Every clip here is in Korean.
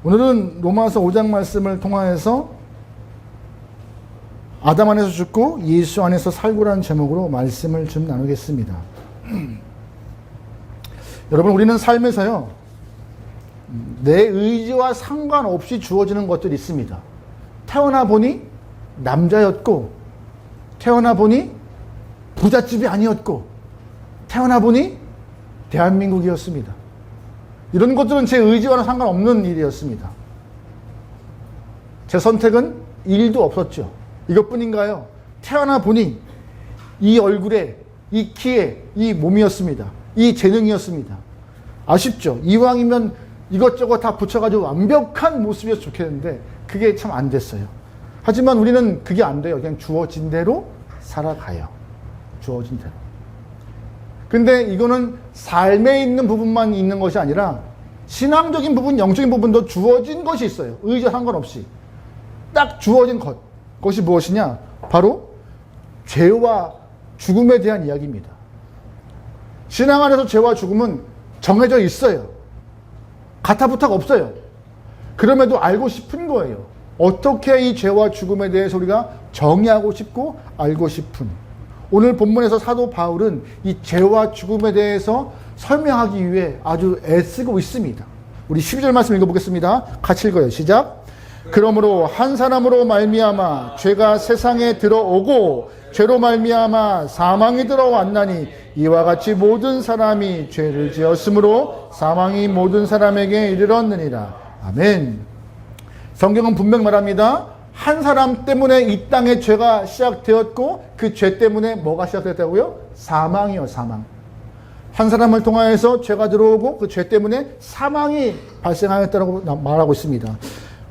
오늘은 로마서 5장 말씀을 통하여서 아담 안에서 죽고 예수 안에서 살고라는 제목으로 말씀을 좀 나누겠습니다. 여러분, 우리는 삶에서요, 내 의지와 상관없이 주어지는 것들이 있습니다. 태어나 보니 남자였고, 태어나 보니 부잣집이 아니었고, 태어나 보니 대한민국이었습니다. 이런 것들은 제 의지와는 상관없는 일이었습니다. 제 선택은 일도 없었죠. 이것뿐인가요? 태어나 보니 이 얼굴에, 이 키에, 이 몸이었습니다. 이 재능이었습니다. 아쉽죠? 이왕이면 이것저것 다 붙여가지고 완벽한 모습이었으면 좋겠는데 그게 참 안 됐어요. 하지만 우리는 그게 안 돼요. 그냥 주어진 대로 살아가요. 주어진 대로. 근데 이거는 삶에 있는 부분만 있는 것이 아니라 신앙적인 부분, 영적인 부분도 주어진 것이 있어요. 의지와 상관없이. 딱 주어진 것. 그것이 무엇이냐? 바로 죄와 죽음에 대한 이야기입니다. 신앙 안에서 죄와 죽음은 정해져 있어요. 가타부타가 없어요. 그럼에도 알고 싶은 거예요. 어떻게 이 죄와 죽음에 대해서 우리가 정의하고 싶고 알고 싶은. 오늘 본문에서 사도 바울은 이 죄와 죽음에 대해서 설명하기 위해 아주 애쓰고 있습니다. 우리 12절 말씀 읽어보겠습니다. 같이 읽어요. 시작. 그러므로 한 사람으로 말미암아 죄가 세상에 들어오고 죄로 말미암아 사망이 들어왔나니 이와 같이 모든 사람이 죄를 지었으므로 사망이 모든 사람에게 이르렀느니라. 아멘. 성경은 분명 말합니다. 한 사람 때문에 이 땅에 죄가 시작되었고 그 죄 때문에 뭐가 시작됐다고요? 사망이요, 사망. 한 사람을 통하여서 죄가 들어오고 그 죄 때문에 사망이 발생하였다고 말하고 있습니다.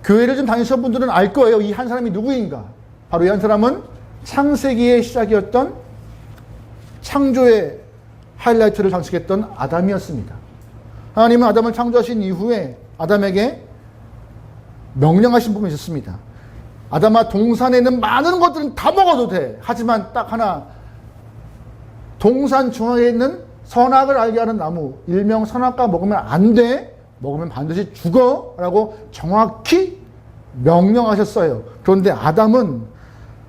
교회를 좀 다니신 분들은 알 거예요. 이 한 사람이 누구인가? 바로 이 한 사람은 창세기의 시작이었던 창조의 하이라이트를 장식했던 아담이었습니다. 하나님은 아담을 창조하신 이후에 아담에게 명령하신 부분이 있었습니다. 아담아, 동산에 있는 많은 것들은 다 먹어도 돼. 하지만 딱 하나, 동산 중앙에 있는 선악을 알게 하는 나무, 일명 선악과 먹으면 안 돼. 먹으면 반드시 죽어. 라고 정확히 명령하셨어요. 그런데 아담은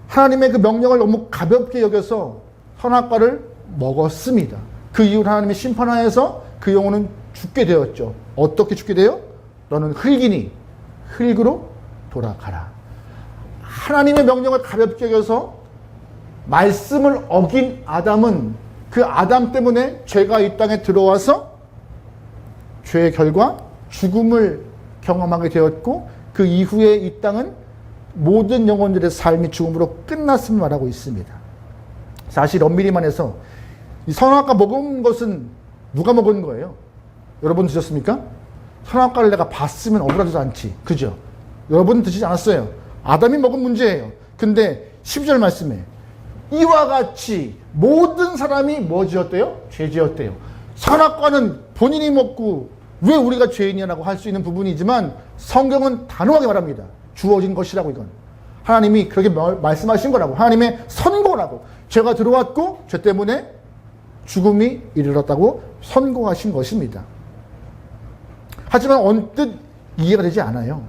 하나님의 그 명령을 너무 가볍게 여겨서 선악과를 먹었습니다. 그 이후로 하나님의 심판하에서 그 영혼은 죽게 되었죠. 어떻게 죽게 돼요? 너는 흙이니 흙으로 돌아가라. 하나님의 명령을 가볍게 여겨서 말씀을 어긴 아담은 그 아담 때문에 죄가 이 땅에 들어와서 죄의 결과 죽음을 경험하게 되었고 그 이후에 이 땅은 모든 영혼들의 삶이 죽음으로 끝났음을 말하고 있습니다. 사실 엄밀히만 해서 이 선악과 먹은 것은 누가 먹은 거예요? 여러분 드셨습니까? 선악과를 내가 봤으면 억울하지도 않지. 그죠? 여러분 드시지 않았어요. 아담이 먹은 문제예요. 근데 12절 말씀에 이와 같이 모든 사람이 뭐 지었대요? 죄 지었대요. 선악과는 본인이 먹고 왜 우리가 죄인이라고 할 수 있는 부분이지만 성경은 단호하게 말합니다. 주어진 것이라고. 이건 하나님이 그렇게 말씀하신 거라고. 하나님의 선고라고. 죄가 들어왔고 죄 때문에 죽음이 이르렀다고 선고하신 것입니다. 하지만 언뜻 이해가 되지 않아요.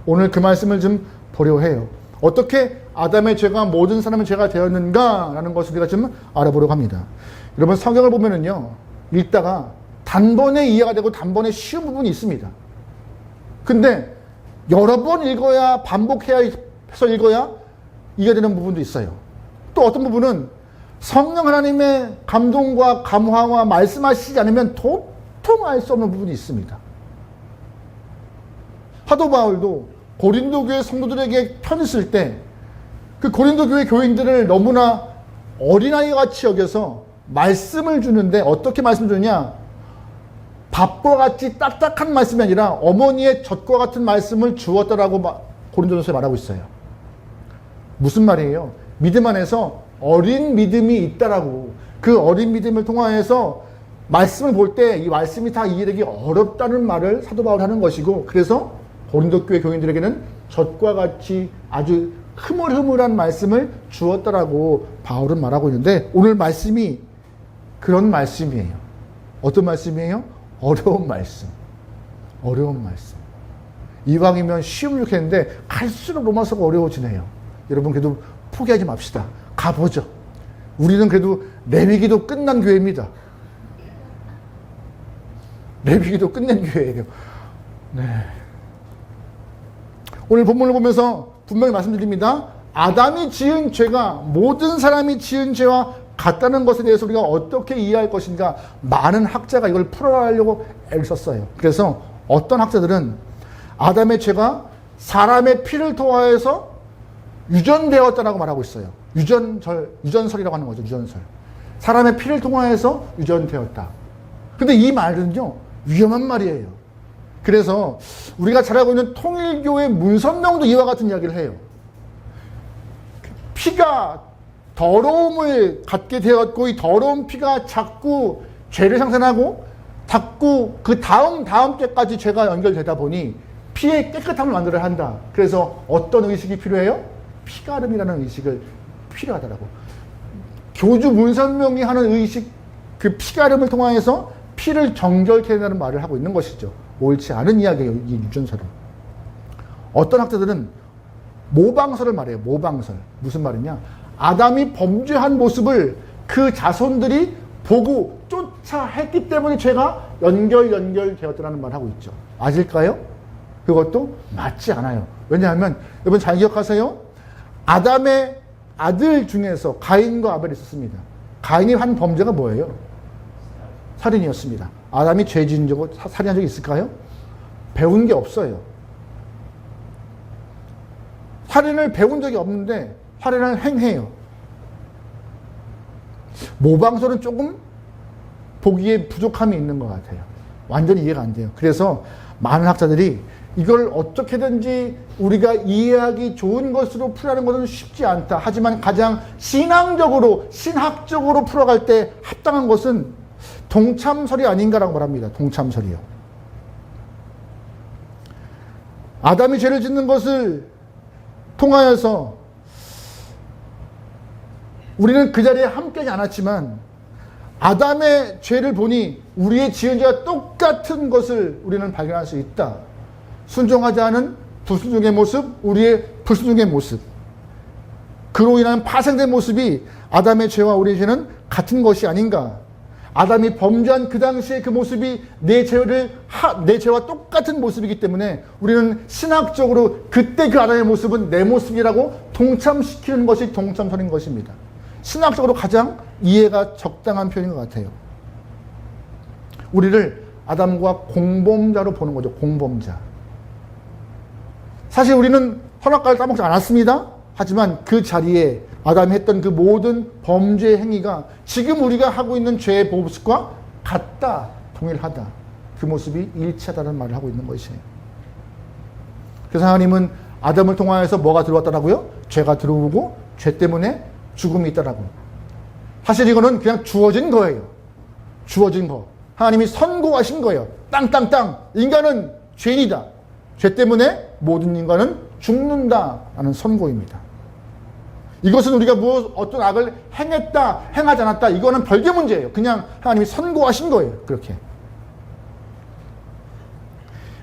오늘 그 말씀을 좀 보려 해요. 어떻게 아담의 죄가 모든 사람의 죄가 되었는가라는 것을 우리가 좀 알아보려고 합니다. 여러분, 성경을 보면은요, 읽다가 단번에 이해가 되고 단번에 쉬운 부분이 있습니다. 근데 여러 번 읽어야, 반복해야 해서 읽어야 이해되는 부분도 있어요. 또 어떤 부분은 성령 하나님의 감동과 감화와 말씀하시지 않으면 도통 알 수 없는 부분이 있습니다. 사도 바울도 고린도 교회 성도들에게 편지 쓸 때 그 고린도 교회 교인들을 너무나 어린아이 같이 여겨서 말씀을 주는데 어떻게 말씀 주느냐? 밥과 같이 딱딱한 말씀이 아니라 어머니의 젖과 같은 말씀을 주었다라고 고린도전서에 말하고 있어요. 무슨 말이에요? 믿음 안에서 어린 믿음이 있다라고. 그 어린 믿음을 통하여서 말씀을 볼 때 이 말씀이 다 이해되기 어렵다는 말을 사도 바울이 하는 것이고, 그래서 고린도 교회 교인들에게는 젖과 같이 아주 흐물흐물한 말씀을 주었다라고 바울은 말하고 있는데, 오늘 말씀이 그런 말씀이에요. 어떤 말씀이에요? 어려운 말씀. 어려운 말씀. 이왕이면 쉬우면 좋겠는데 갈수록 로마서가 어려워지네요. 여러분 그래도 포기하지 맙시다. 가보죠. 우리는 그래도 레위기도 끝난 교회입니다. 레위기도 끝낸 교회예요. 네. 오늘 본문을 보면서 분명히 말씀드립니다. 아담이 지은 죄가 모든 사람이 지은 죄와 같다는 것에 대해서 우리가 어떻게 이해할 것인가, 많은 학자가 이걸 풀어가려고 애를 썼어요. 그래서 어떤 학자들은 아담의 죄가 사람의 피를 통하여서 유전되었다라고 말하고 있어요. 유전설이라고 하는 거죠. 유전설. 사람의 피를 통하여서 유전되었다. 근데 이 말은요, 위험한 말이에요. 그래서 우리가 잘 알고 있는 통일교의 문선명도 이와 같은 이야기를 해요. 피가 더러움을 갖게 되었고, 이 더러운 피가 자꾸 죄를 상산하고, 자꾸 그 다음 때까지 죄가 연결되다 보니 피의 깨끗함을 만들어야 한다. 그래서 어떤 의식이 필요해요? 피가름이라는 의식을 필요하다라고. 교주 문선명이 하는 의식, 그 피가름을 통해서 피를 정결케 한다는 말을 하고 있는 것이죠. 옳지 않은 이야기예요, 이 유전설은. 어떤 학자들은 모방설을 말해요. 모방설. 무슨 말이냐? 아담이 범죄한 모습을 그 자손들이 보고 쫓아 했기 때문에 죄가 연결되었다는 말을 하고 있죠. 맞을까요? 그것도 맞지 않아요. 왜냐하면 여러분 잘 기억하세요. 아담의 아들 중에서 가인과 아벨이 있었습니다. 가인이 한 범죄가 뭐예요? 살인이었습니다. 아담이 죄 지은 적, 살인한 적이 있을까요? 배운 게 없어요. 살인을 배운 적이 없는데 살인을 행해요. 모방설은 조금 보기에 부족함이 있는 것 같아요. 완전히 이해가 안 돼요. 그래서 많은 학자들이 이걸 어떻게든지 우리가 이해하기 좋은 것으로 풀어가는 것은 쉽지 않다. 하지만 가장 신학적으로 풀어갈 때 합당한 것은 동참설이 아닌가라고 말합니다. 동참설이요. 아담이 죄를 짓는 것을 통하여서 우리는 그 자리에 함께하지 않았지만 아담의 죄를 보니 우리의 지은 죄와 똑같은 것을 우리는 발견할 수 있다. 순종하지 않은 불순종의 모습, 우리의 불순종의 모습, 그로 인한 파생된 모습이 아담의 죄와 우리의 죄는 같은 것이 아닌가. 아담이 범죄한 그 당시의 그 모습이 내 죄와 똑같은 모습이기 때문에 우리는 신학적으로 그때 그 아담의 모습은 내 모습이라고 동참시키는 것이 동참설인 것입니다. 신학적으로 가장 이해가 적당한 표현인 것 같아요. 우리를 아담과 공범자로 보는 거죠. 공범자. 사실 우리는 선악과를 따먹지 않았습니다. 하지만 그 자리에 아담이 했던 그 모든 범죄 행위가 지금 우리가 하고 있는 죄의 모습과 같다, 동일하다. 그 모습이 일치하다는 말을 하고 있는 것이에요. 그래서 하나님은 아담을 통하여서 뭐가 들어왔다라고요? 죄가 들어오고 죄 때문에 죽음이 있다라고. 사실 이거는 그냥 주어진 거예요. 주어진 거. 하나님이 선고하신 거예요. 땅땅땅. 인간은 죄인이다. 죄 때문에 모든 인간은 죽는다라는 선고입니다. 이것은 우리가 어떤 악을 행했다, 행하지 않았다, 이거는 별개 문제예요. 그냥 하나님이 선고하신 거예요. 그렇게.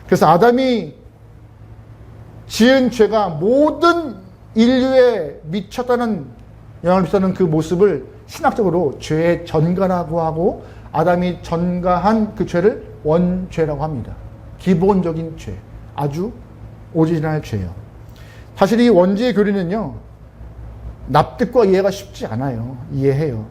그래서 아담이 지은 죄가 모든 인류에 미쳤다는 영향을 미쳤다는 그 모습을 신학적으로 죄의 전가라고 하고, 아담이 전가한 그 죄를 원죄라고 합니다. 기본적인 죄. 아주 오리지널 죄예요. 사실 이 원죄의 교리는요, 납득과 이해가 쉽지 않아요. 이해해요.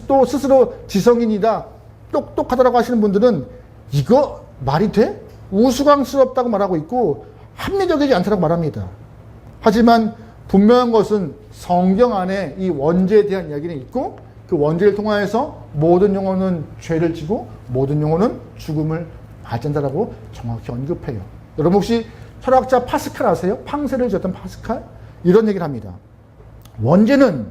또 스스로 지성인이다, 똑똑하다라고 하시는 분들은 이거 말이 돼? 우스꽝스럽다고 말하고 있고 합리적이지 않다고 말합니다. 하지만 분명한 것은 성경 안에 이 원죄에 대한 이야기는 있고, 그 원죄를 통하여서 모든 영혼은 죄를 지고 모든 영혼은 죽음을 맞이한다라고 정확히 언급해요. 여러분 혹시 철학자 파스칼 아세요? 팡세를 지었던 파스칼? 이런 얘기를 합니다. 원죄는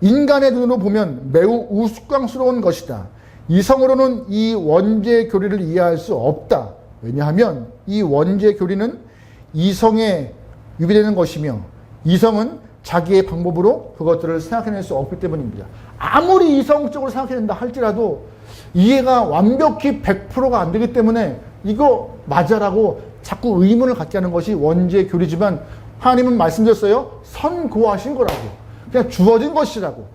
인간의 눈으로 보면 매우 우스꽝스러운 것이다. 이성으로는 이 원죄 교리를 이해할 수 없다. 왜냐하면 이 원죄 교리는 이성에 위배되는 것이며 이성은 자기의 방법으로 그것들을 생각해낼 수 없기 때문입니다. 아무리 이성적으로 생각해낸다 할지라도 이해가 완벽히 100%가 안 되기 때문에 이거 맞아라고 자꾸 의문을 갖게 하는 것이 원죄 교리지만 하나님은 말씀드렸어요. 선고하신 거라고. 그냥 주어진 것이라고.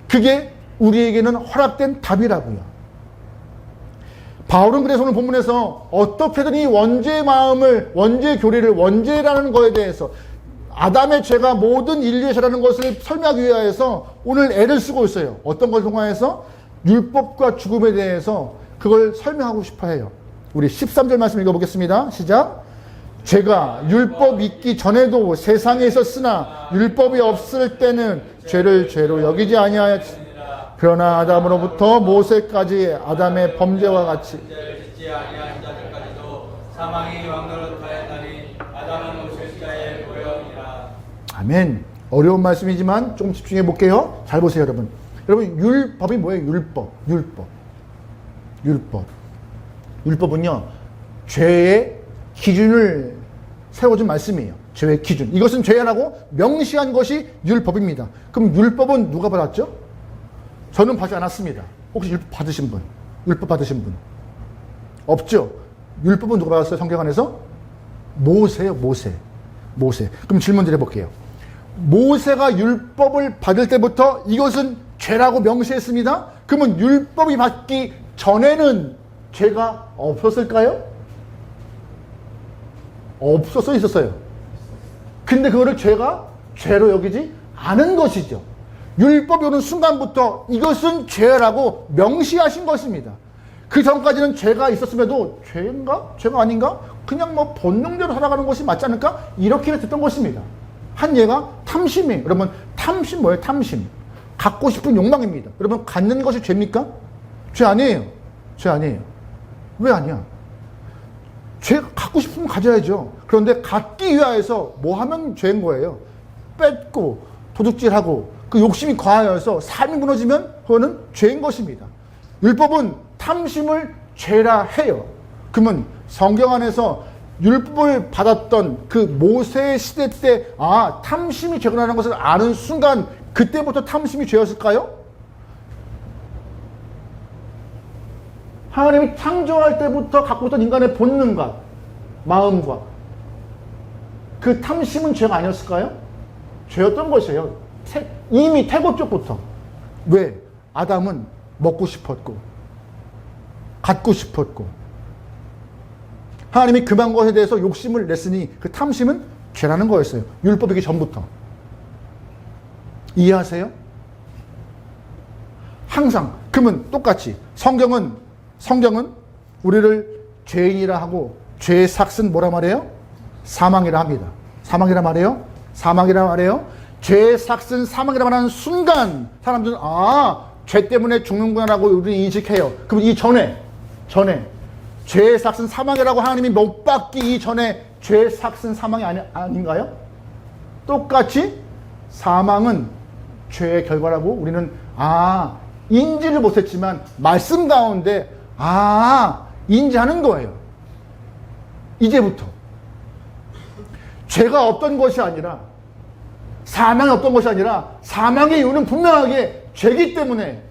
그게 우리에게는 허락된 답이라고요. 바울은 그래서 오늘 본문에서 어떻게든 이 원죄의 마음을, 원죄의 교리를, 원죄라는 거에 대해서 아담의 죄가 모든 인류의 죄라는 것을 설명하기 위하여서 오늘 애를 쓰고 있어요. 어떤 걸 통하여서? 율법과 죽음에 대해서 그걸 설명하고 싶어 해요. 우리 13절 말씀 읽어보겠습니다. 시작. 죄가 율법 있기 전에도 세상에 있었으나 율법이 없을 때는 죄를 죄로 여기지 아니하였지. 그러나 아담으로부터 모세까지 아담의 범죄와 같이 짓지 아니한 자들까지도 사망이 왕노릇하였나니 아담은 모세자의 모형이라. 아멘. 어려운 말씀이지만 조금 집중해 볼게요. 잘 보세요, 여러분. 여러분, 율법이 뭐예요? 율법은요, 죄의 기준을 세워준 말씀이에요. 죄의 기준. 이것은 죄라고 명시한 것이 율법입니다. 그럼 율법은 누가 받았죠? 저는 받지 않았습니다. 혹시 율법 받으신 분? 율법 받으신 분? 없죠? 율법은 누가 받았어요? 성경 안에서? 모세요, 모세. 그럼 질문 드려볼게요. 모세가 율법을 받을 때부터 이것은 죄라고 명시했습니다. 그러면 율법이 받기 전에는 죄가 없었을까요? 없었어, 있었어요. 근데 그거를 죄로 여기지 않은 것이죠. 율법이 오는 순간부터 이것은 죄라고 명시하신 것입니다. 그 전까지는 죄가 있었음에도 죄인가? 죄가 아닌가? 그냥 뭐 본능대로 살아가는 것이 맞지 않을까? 이렇게 됐던 것입니다. 한 예가 탐심이에요. 여러분, 탐심 뭐예요? 탐심. 갖고 싶은 욕망입니다. 여러분, 갖는 것이 죄입니까? 죄 아니에요. 왜 아니야? 죄 갖고 싶으면 가져야죠. 그런데 갖기 위하여서 뭐 하면 죄인 거예요? 뺏고 도둑질하고 그 욕심이 과하여서 삶이 무너지면 그거는 죄인 것입니다. 율법은 탐심을 죄라 해요. 그러면 성경 안에서 율법을 받았던 그 모세 시대 때 탐심이 죄라는 것을 아는 순간 그때부터 탐심이 죄였을까요? 하나님이 창조할 때부터 갖고 있던 인간의 본능과 마음과 그 탐심은 죄가 아니었을까요? 죄였던 것이에요. 이미 태고 쪽부터. 왜? 아담은 먹고 싶었고 갖고 싶었고 하나님이 금한 것에 대해서 욕심을 냈으니 그 탐심은 죄라는 거였어요. 율법이기 전부터. 이해하세요? 항상 그러면 똑같이 성경은 우리를 죄인이라 하고 죄의 삭은 뭐라 말해요? 사망이라 합니다. 사망이라 말해요? 죄의 삭은 사망이라 말하는 순간 사람들은 죄 때문에 죽는구나라고 우리는 인식해요. 그럼 이 전에 죄의 삭은 사망이라고 하나님이 못 받기 이전에 죄의 삭은 사망이 아닌가요? 똑같이 사망은 죄의 결과라고 우리는 인지를 못했지만 말씀 가운데 인지하는 거예요. 이제부터 죄가 없던 것이 아니라 사망이 없던 것이 아니라 사망의 이유는 분명하게 죄이기 때문에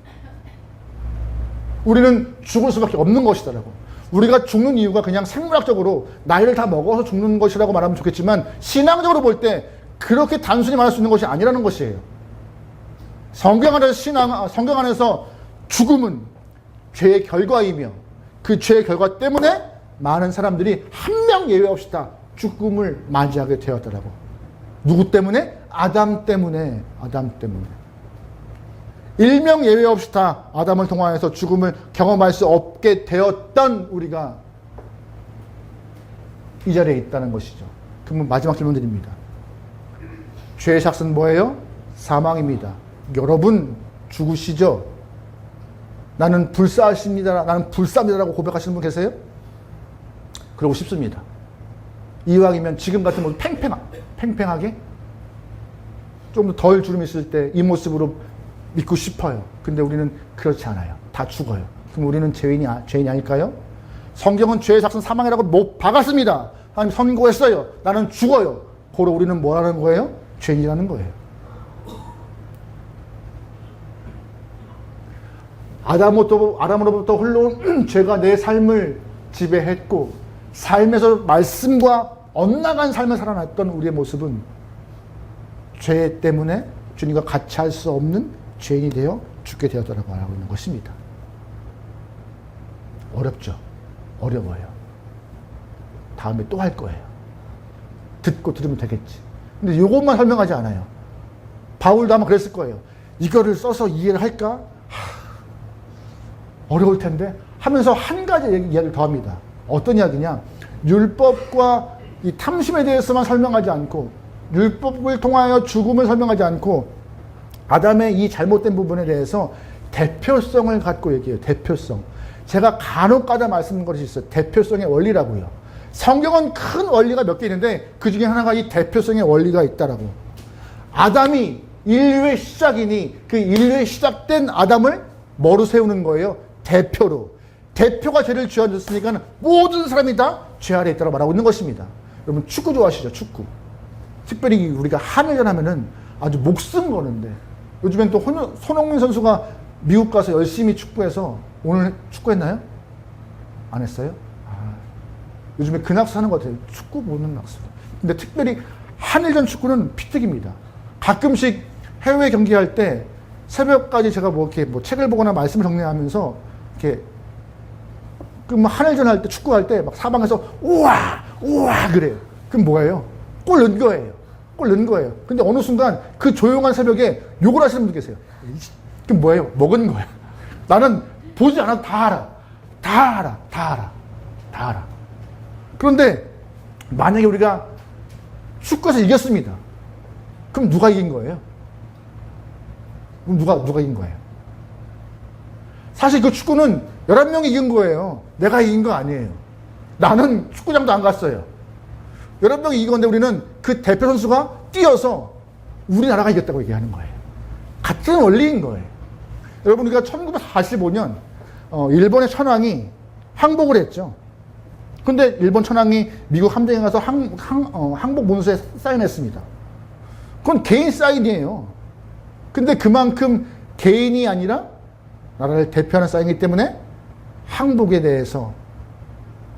우리는 죽을 수밖에 없는 것이더라고. 우리가 죽는 이유가 그냥 생물학적으로 나이를 다 먹어서 죽는 것이라고 말하면 좋겠지만 신앙적으로 볼 때 그렇게 단순히 말할 수 있는 것이 아니라는 것이에요. 성경 안에서 죽음은 죄의 결과이며 그 죄의 결과 때문에 많은 사람들이 한 명 예외 없이 다 죽음을 맞이하게 되었더라고. 누구 때문에? 아담 때문에. 일명 예외 없이 다 아담을 통하여서 죽음을 경험할 수 없게 되었던 우리가 이 자리에 있다는 것이죠. 그러면 마지막 질문 드립니다. 죄의 삭은 뭐예요? 사망입니다. 여러분 죽으시죠? 나는 불사입니다라고 고백하시는 분 계세요? 그러고 싶습니다. 이왕이면 지금 같은 모습 팽팽하게 좀 덜 주름 있을 때 이 모습으로 믿고 싶어요. 근데 우리는 그렇지 않아요. 다 죽어요. 그럼 우리는 죄인이 아닐까요? 성경은 죄의 삭은 사망이라고 못 박았습니다. 하나님 선고했어요. 나는 죽어요. 고로 우리는 뭐라는 거예요? 죄인이라는 거예요. 아담으로부터 흘러온 죄가 내 삶을 지배했고 삶에서 말씀과 엇나간 삶을 살아났던 우리의 모습은 죄 때문에 주님과 같이 할 수 없는 죄인이 되어 죽게 되었다고 말하고 있는 것입니다. 어렵죠? 어려워요. 다음에 또 할 거예요. 듣고 들으면 되겠지. 근데 이것만 설명하지 않아요. 바울도 아마 그랬을 거예요. 이거를 써서 이해를 할까? 어려울 텐데 하면서 한 가지 이야기를 더 합니다. 어떤 이야기냐? 율법과 이 탐심에 대해서만 설명하지 않고, 율법을 통하여 죽음을 설명하지 않고, 아담의 이 잘못된 부분에 대해서 대표성을 갖고 얘기해요. 대표성. 제가 간혹가다 말씀드린 것이 있어요. 대표성의 원리라고요. 성경은 큰 원리가 몇 개 있는데 그 중에 하나가 이 대표성의 원리가 있다라고. 아담이 인류의 시작이니 그 인류의 시작된 아담을 뭐로 세우는 거예요? 대표로. 대표가 죄를 지어줬으니까 모든 사람이 다 죄 아래 있다고 말하고 있는 것입니다. 여러분 축구 좋아하시죠? 축구. 특별히 우리가 한일전 하면은 아주 목숨 거는데, 요즘엔 또 손흥민 선수가 미국 가서 열심히 축구해서, 오늘 축구했나요? 안 했어요? 요즘에 그 낙수 하는 것 같아요. 축구 보는 낙수. 근데 특별히 한일전 축구는 피특입니다. 가끔씩 해외 경기할 때 새벽까지 제가 이렇게 책을 보거나 말씀을 정리하면서 이렇게 한일전 할 때, 축구할 때 막 사방에서 우와 우와 그래요. 그럼 뭐예요? 골 넣은 거예요. 골 넣은 거예요. 근데 어느 순간 그 조용한 새벽에 욕을 하시는 분들 계세요. 그럼 뭐예요? 먹은 거야. 나는 보지 않아도 다 알아. 다 알아. 다 알아. 다 알아. 그런데 만약에 우리가 축구에서 이겼습니다. 그럼 누가 이긴 거예요? 그럼 누가 이긴 거예요? 사실 그 축구는 11명이 이긴 거예요. 내가 이긴 거 아니에요. 나는 축구장도 안 갔어요. 11명이 이긴 건데 우리는 그 대표 선수가 뛰어서 우리나라가 이겼다고 얘기하는 거예요. 같은 원리인 거예요. 여러분, 우리가 1945년 일본의 천황이 항복을 했죠. 근데 일본 천황이 미국 함정에 가서 항복 문서에 사인했습니다. 그건 개인 사인이에요. 근데 그만큼 개인이 아니라 나라를 대표하는 사인이기 때문에 항복에 대해서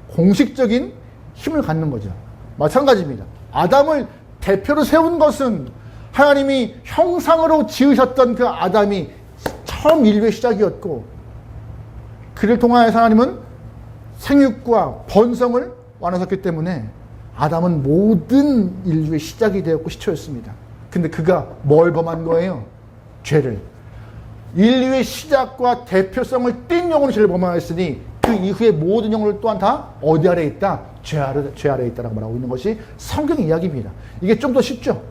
공식적인 힘을 갖는 거죠. 마찬가지입니다. 아담을 대표로 세운 것은 하나님이 형상으로 지으셨던 그 아담이 처음 인류의 시작이었고, 그를 통하여서 하나님은 생육과 번성을 완화하셨기 때문에 아담은 모든 인류의 시작이 되었고 시초였습니다. 근데 그가 뭘 범한 거예요? 죄를. 인류의 시작과 대표성을 띈 영혼이 죄를 범하였으니 그 이후에 모든 영혼을 또한 다 어디 아래 있다? 죄 아래 있다라고 말하고 있는 것이 성경의 이야기입니다. 이게 좀 더 쉽죠?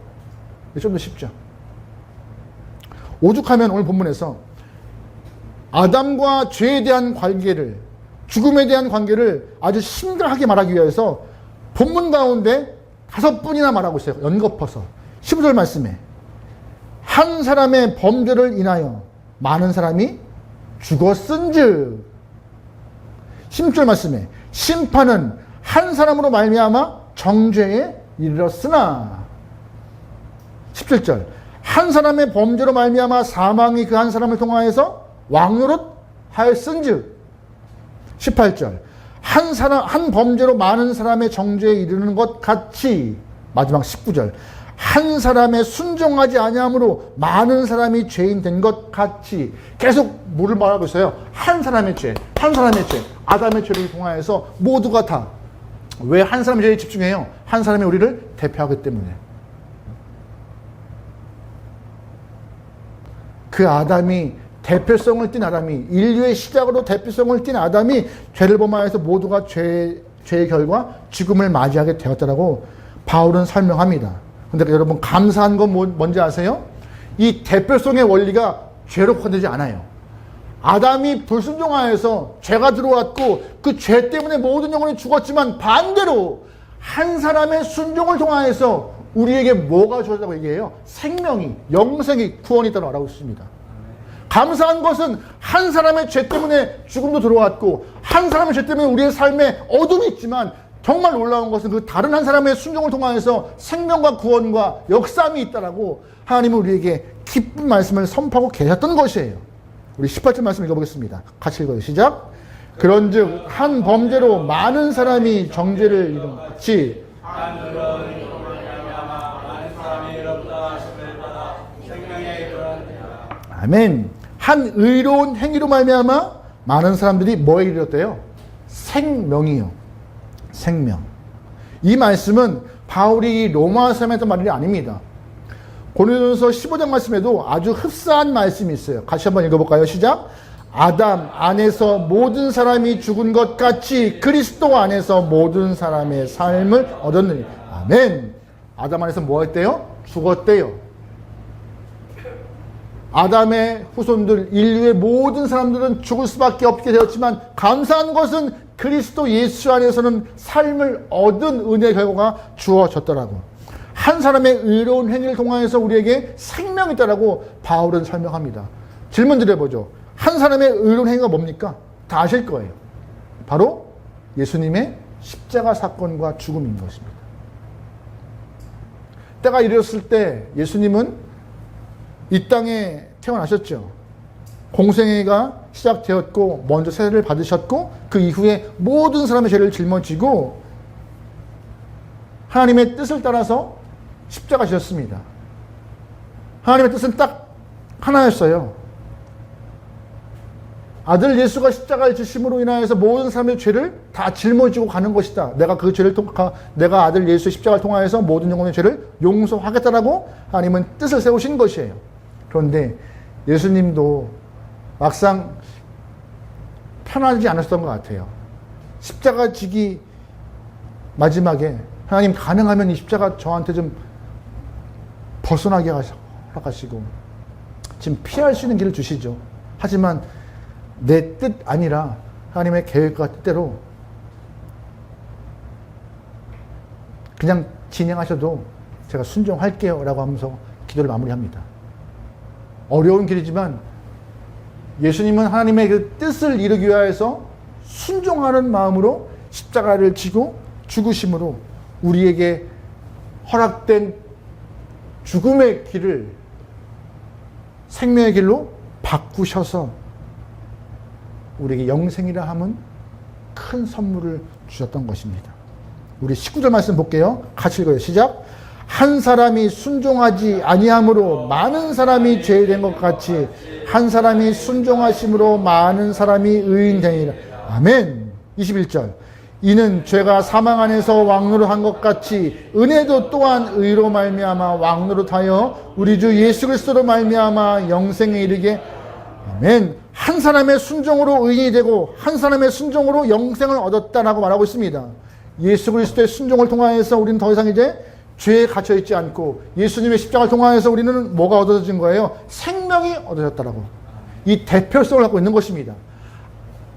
좀 더 쉽죠? 오죽하면 오늘 본문에서 아담과 죄에 대한 관계를, 죽음에 대한 관계를 아주 심각하게 말하기 위해서 본문 가운데 5분이나 말하고 있어요. 연거퍼서. 15절 말씀에 한 사람의 범죄를 인하여 많은 사람이 죽었은즉, 16절 말씀에 심판은 한 사람으로 말미암아 정죄에 이르렀으나, 17절 한 사람의 범죄로 말미암아 사망이 그 한 사람을 통하여서 왕노릇 하였은즉, 18절 한 범죄로 많은 사람의 정죄에 이르는 것 같이, 마지막 19절 한 사람의 순종하지 아니함으로 많은 사람이 죄인 된 것 같이, 계속 뭐를 말하고 있어요? 한 사람의 죄, 한 사람의 죄, 아담의 죄를 통하여서 모두가 다. 왜 한 사람의 죄에 집중해요? 한 사람이 우리를 대표하기 때문에. 그 아담이, 대표성을 띤 아담이, 인류의 시작으로 대표성을 띈 아담이 죄를 범하여서 모두가 죄의 결과 죽음을 맞이하게 되었다라고 바울은 설명합니다. 근데 여러분, 감사한 건 뭔지 아세요? 이 대표성의 원리가 죄로 포함되지 않아요. 아담이 불순종하여서 죄가 들어왔고 그 죄 때문에 모든 영혼이 죽었지만, 반대로 한 사람의 순종을 통하여서 우리에게 뭐가 주어졌다고 얘기해요? 생명이, 영생이, 구원이 있다고 말하고 있습니다. 감사한 것은 한 사람의 죄 때문에 죽음도 들어왔고, 한 사람의 죄 때문에 우리의 삶에 어둠이 있지만, 정말 놀라운 것은 그 다른 한 사람의 순종을 통하여서 생명과 구원과 역삼이 있다라고 하나님은 우리에게 기쁜 말씀을 선포하고 계셨던 것이에요. 우리 18절 말씀 읽어보겠습니다. 같이 읽어요. 시작. 그런즉 한 범죄로 많은 사람이 정죄를 이룬 것 같이 한 의로운 행위로 말미암아 많은 사람이 의롭다 하심을 받아 생명에 이르렀느니라. 아멘. 한 의로운 행위로 말미암아 많은 사람들이 뭐에 이르렀대요? 생명이요. 생명. 이 말씀은 바울이 로마 사람에 했던 말이 아닙니다. 고린도전서 15장 말씀에도 아주 흡사한 말씀이 있어요. 같이 한번 읽어볼까요? 시작. 아담 안에서 모든 사람이 죽은 것 같이 그리스도 안에서 모든 사람의 삶을 얻었느니. 아멘. 아담 안에서 뭐 했대요? 죽었대요. 아담의 후손들, 인류의 모든 사람들은 죽을 수밖에 없게 되었지만 감사한 것은 그리스도 예수 안에서는 삶을 얻은 은혜의 결과가 주어졌더라고. 한 사람의 의로운 행위를 통하여서 우리에게 생명이 있다라고 바울은 설명합니다. 질문 드려보죠. 한 사람의 의로운 행위가 뭡니까? 다 아실 거예요. 바로 예수님의 십자가 사건과 죽음인 것입니다. 때가 이르렀을 때 예수님은 이 땅에 태어나셨죠. 공생애가 시작되었고 먼저 세례를 받으셨고 그 이후에 모든 사람의 죄를 짊어지고 하나님의 뜻을 따라서 십자가 지셨습니다. 하나님의 뜻은 딱 하나였어요. 아들 예수가 십자가에 지심으로 인하여서 모든 사람의 죄를 다 짊어지고 가는 것이다. 내가 아들 예수의 십자가를 통하여서 모든 영혼의 죄를 용서하겠다라고 하나님은 뜻을 세우신 것이에요. 그런데 예수님도 막상 편하지 않았던 것 같아요. 십자가 지기 마지막에 하나님 가능하면 이 십자가 저한테 좀 벗어나게 하시고 지금 피할 수 있는 길을 주시죠. 하지만 내 뜻 아니라 하나님의 계획과 뜻대로 그냥 진행하셔도 제가 순종할게요 라고 하면서 기도를 마무리합니다. 어려운 길이지만 예수님은 하나님의 그 뜻을 이루기 위해서 순종하는 마음으로 십자가를 지고 죽으심으로 우리에게 허락된 죽음의 길을 생명의 길로 바꾸셔서 우리에게 영생이라 함은 큰 선물을 주셨던 것입니다. 우리 19절 말씀 볼게요. 같이 읽어요. 시작. 한 사람이 순종하지 아니함으로 많은 사람이 죄된 것 같이 한 사람이 순종하심으로 많은 사람이 의인되니라. 아멘. 21절. 이는 죄가 사망 안에서 왕노릇한 것 같이 은혜도 또한 의로 말미암아 왕노릇하여 우리 주 예수 그리스도로 말미암아 영생에 이르게. 아멘. 한 사람의 순종으로 의인이 되고 한 사람의 순종으로 영생을 얻었다라고 말하고 있습니다. 예수 그리스도의 순종을 통하여서 우리는 더 이상 이제 죄에 갇혀있지 않고 예수님의 십자가를 통하여서 우리는 뭐가 얻어진 거예요? 생명이 얻어졌다라고. 이 대표성을 갖고 있는 것입니다.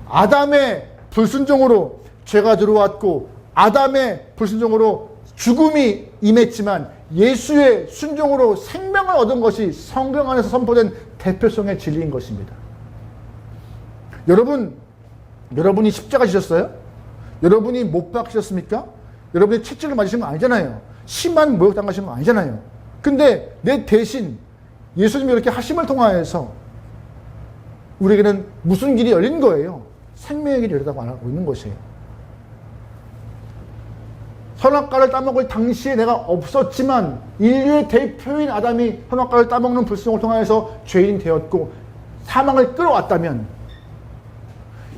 아담의 불순종으로 죄가 들어왔고 아담의 불순종으로 죽음이 임했지만 예수의 순종으로 생명을 얻은 것이 성경 안에서 선포된 대표성의 진리인 것입니다. 여러분이 십자가 지셨어요? 여러분이 못 박히셨습니까? 여러분이 채찍을 맞으신 거 아니잖아요. 심한 모욕 당하신 거 아니잖아요. 근데 내 대신 예수님이 이렇게 하심을 통하여서 우리에게는 무슨 길이 열린 거예요? 생명의 길이 열렸다고 말하고 있는 것이에요. 선악과를 따먹을 당시에 내가 없었지만 인류의 대표인 아담이 선악과를 따먹는 불순종을 통하여서 죄인이 되었고 사망을 끌어왔다면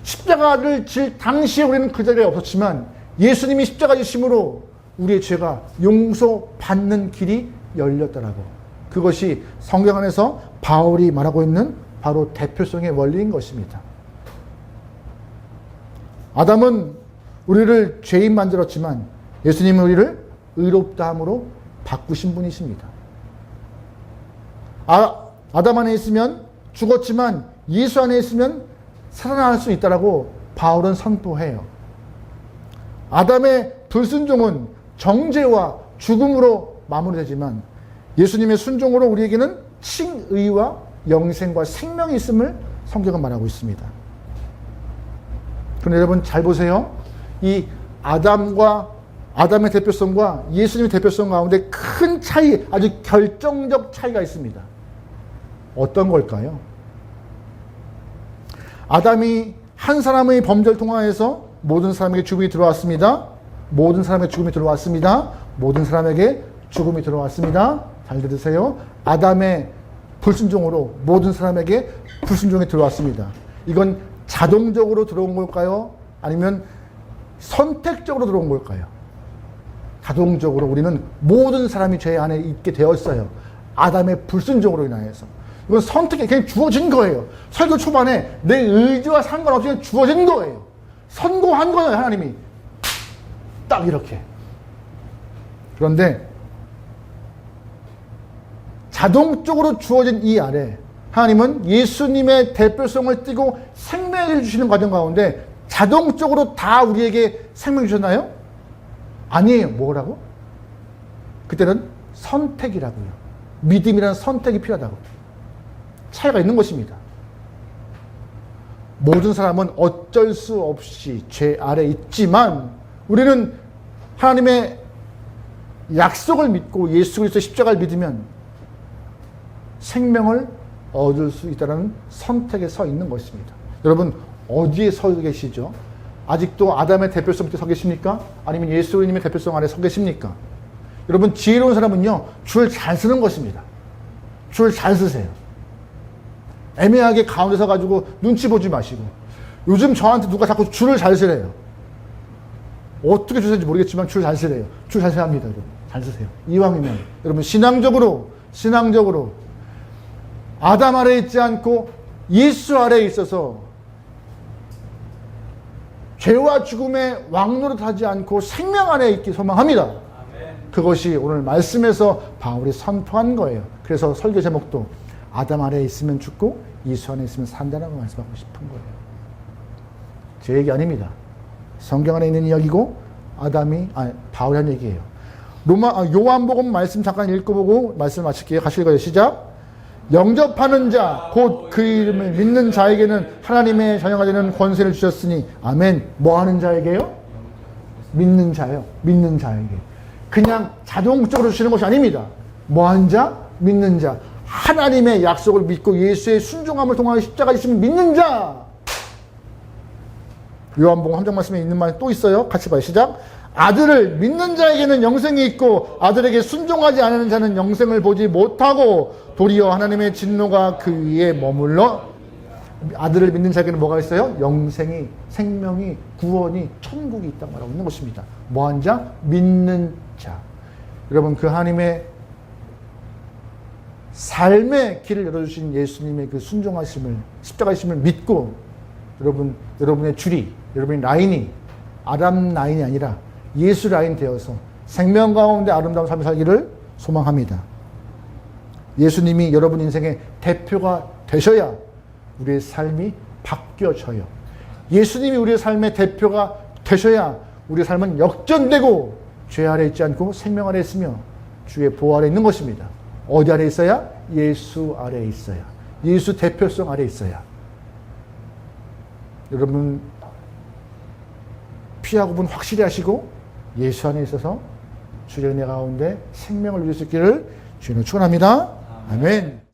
십자가를 질 당시에 우리는 그 자리에 없었지만 예수님이 십자가 지심으로 우리의 죄가 용서받는 길이 열렸다라고. 그것이 성경 안에서 바울이 말하고 있는 바로 대표성의 원리인 것입니다. 아담은 우리를 죄인 만들었지만 예수님은 우리를 의롭다 함으로 바꾸신 분이십니다. 아담 안에 있으면 죽었지만 예수 안에 있으면 살아날 수 있다라고 바울은 선포해요. 아담의 불순종은 정죄와 죽음으로 마무리되지만 예수님의 순종으로 우리에게는 칭의와 영생과 생명이 있음을 성경은 말하고 있습니다. 그런데 여러분 잘 보세요. 이 아담의 대표성과 예수님의 대표성 가운데 큰 차이, 아주 결정적 차이가 있습니다. 어떤 걸까요? 아담이 한 사람의 범죄를 통하여서 모든 사람에게 죽음이 들어왔습니다. 모든 사람에게 죽음이 들어왔습니다. 모든 사람에게 죽음이 들어왔습니다. 잘 들으세요. 아담의 불순종으로 모든 사람에게 불순종이 들어왔습니다. 이건 자동적으로 들어온 걸까요? 아니면 선택적으로 들어온 걸까요? 자동적으로 우리는 모든 사람이 죄 안에 있게 되었어요. 아담의 불순종으로 인하여서. 이건 선택이 그냥 주어진 거예요. 설교 초반에 내 의지와 상관없이 그냥 주어진 거예요. 선고한 거예요, 하나님이. 딱 이렇게. 그런데 자동적으로 주어진 이 아래 하나님은 예수님의 대표성을 띠고 생명을 주시는 과정 가운데 자동적으로 다 우리에게 생명을 주셨나요? 아니에요. 뭐라고? 그때는 선택이라고요. 믿음이라는 선택이 필요하다고. 차이가 있는 것입니다. 모든 사람은 어쩔 수 없이 죄 아래 있지만 우리는 하나님의 약속을 믿고 예수 그리스도의 십자가를 믿으면 생명을 얻을 수 있다는 선택에 서 있는 것입니다. 여러분 어디에 서 계시죠? 아직도 아담의 대표성 밑에 서 계십니까? 아니면 예수님의 대표성 아래 서 계십니까? 여러분 지혜로운 사람은요 줄을 잘 쓰는 것입니다. 줄을 잘 쓰세요. 애매하게 가운데 서가지고 눈치 보지 마시고. 요즘 저한테 누가 자꾸 줄을 잘 쓰래요. 어떻게 줄 쓰는지 모르겠지만 줄 잘 쓰래요. 줄 잘 써야 합니다. 여러분. 잘 쓰세요. 이왕이면 여러분 신앙적으로 아담 아래에 있지 않고 예수 아래에 있어서 죄와 죽음의 왕노릇하지 않고 생명 안에 있기 소망합니다. 그것이 오늘 말씀에서 바울이 선포한 거예요. 그래서 설교 제목도 아담 아래에 있으면 죽고 예수 안에 있으면 산다라고 말씀하고 싶은 거예요. 제 얘기 아닙니다. 성경 안에 있는 이야기고 바울이 한 얘기예요. 요한복음 말씀 잠깐 읽어보고 말씀 마칠게요. 같이 읽어요. 시작. 영접하는 자 곧 그 이름을 믿는 자에게는 하나님의 자녀가 되는 권세를 주셨으니 아멘. 뭐 하는 자에게요? 믿는 자요. 믿는 자에게. 그냥 자동적으로 주시는 것이 아닙니다. 뭐 하는 자? 믿는 자. 하나님의 약속을 믿고 예수의 순종함을 통하여 십자가에 있으면 믿는 자. 요한복음 함장 말씀에 있는 말 또 있어요. 같이 봐요. 시작. 아들을 믿는 자에게는 영생이 있고 아들에게 순종하지 않는 자는 영생을 보지 못하고 도리어 하나님의 진노가 그 위에 머물러. 아들을 믿는 자에게는 뭐가 있어요? 영생이, 생명이, 구원이, 천국이 있다고 말하고 있는 것입니다. 뭐한 자? 믿는 자. 여러분 그 하나님의 삶의 길을 열어주신 예수님의 그 순종하심을, 십자가이심을 믿고 여러분의 줄이, 여러분의 라인이 아담 라인이 아니라 예수 라인 되어서 생명 가운데 아름다운 삶을 살기를 소망합니다. 예수님이 여러분 인생의 대표가 되셔야 우리의 삶이 바뀌어져요. 예수님이 우리의 삶의 대표가 되셔야 우리의 삶은 역전되고 죄 아래 있지 않고 생명 아래 있으며 주의 보호 아래 있는 것입니다. 어디 아래 있어야? 예수 아래 있어야. 예수 대표성 아래 있어야. 여러분 피하 구분 확실히 하시고 예수 안에 있어서 주의 은혜 가운데 생명을 누릴 수 있기를 주님으로 축원합니다. 아멘.